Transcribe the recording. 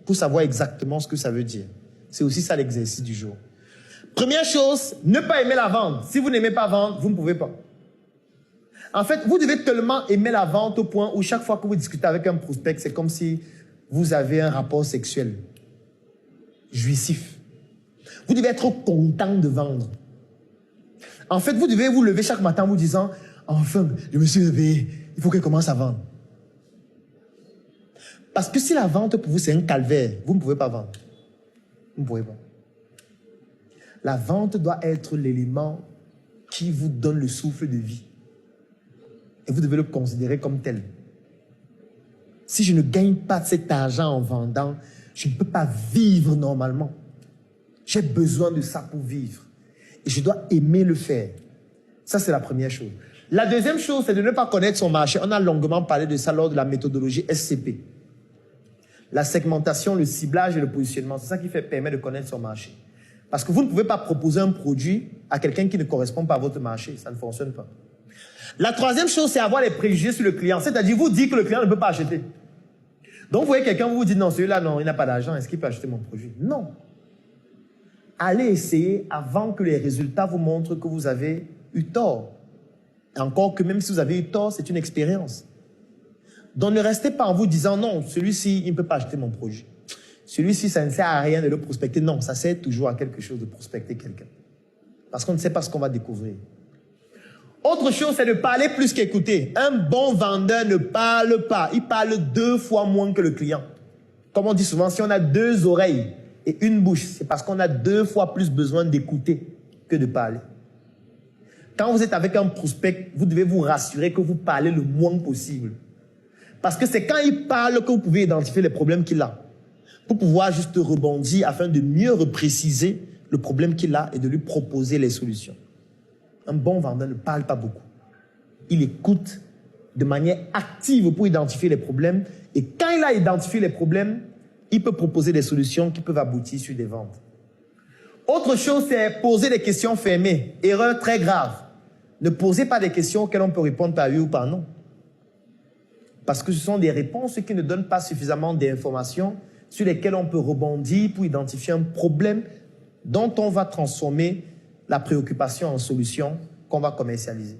pour savoir exactement ce que ça veut dire. C'est aussi ça l'exercice du jour. Première chose, ne pas aimer la vente. Si vous n'aimez pas vendre, vous ne pouvez pas. En fait, vous devez tellement aimer la vente au point où chaque fois que vous discutez avec un prospect, c'est comme si vous avez un rapport sexuel jouissif. Vous devez être content de vendre. En fait, vous devez vous lever chaque matin en vous disant « Enfin, je me suis réveillé, il faut qu'elle commence à vendre. » Parce que si la vente pour vous c'est un calvaire, vous ne pouvez pas vendre. Vous ne pouvez pas. La vente doit être l'élément qui vous donne le souffle de vie. Et vous devez le considérer comme tel. Si je ne gagne pas cet argent en vendant, je ne peux pas vivre normalement. J'ai besoin de ça pour vivre. Et je dois aimer le faire. Ça, c'est la première chose. La deuxième chose, c'est de ne pas connaître son marché. On a longuement parlé de ça lors de la méthodologie SCP. La segmentation, le ciblage et le positionnement, c'est ça qui permet de connaître son marché. Parce que vous ne pouvez pas proposer un produit à quelqu'un qui ne correspond pas à votre marché. Ça ne fonctionne pas. La troisième chose, c'est avoir les préjugés sur le client. C'est-à-dire, vous dites que le client ne peut pas acheter. Donc, vous voyez quelqu'un, vous vous dites, non, celui-là, non, il n'a pas d'argent. Est-ce qu'il peut acheter mon produit? Non. Allez essayer avant que les résultats vous montrent que vous avez eu tort. Et encore que même si vous avez eu tort, c'est une expérience. Donc, ne restez pas en vous disant, non, celui-ci, il ne peut pas acheter mon produit. Celui-ci, ça ne sert à rien de le prospecter. Non, ça sert toujours à quelque chose de prospecter quelqu'un. Parce qu'on ne sait pas ce qu'on va découvrir. Autre chose, c'est de parler plus qu'écouter. Un bon vendeur ne parle pas. Il parle 2 fois moins que le client. Comme on dit souvent, si on a 2 oreilles et une bouche, c'est parce qu'on a 2 fois plus besoin d'écouter que de parler. Quand vous êtes avec un prospect, vous devez vous rassurer que vous parlez le moins possible. Parce que c'est quand il parle que vous pouvez identifier les problèmes qu'il a. Pour pouvoir juste rebondir afin de mieux repréciser le problème qu'il a et de lui proposer les solutions. Un bon vendeur ne parle pas beaucoup. Il écoute de manière active pour identifier les problèmes. Et quand il a identifié les problèmes, il peut proposer des solutions qui peuvent aboutir sur des ventes. Autre chose, c'est poser des questions fermées. Erreur très grave. Ne posez pas des questions auxquelles on peut répondre par oui ou par non. Parce que ce sont des réponses qui ne donnent pas suffisamment d'informations sur lesquelles on peut rebondir pour identifier un problème dont on va transformer la préoccupation en solution qu'on va commercialiser.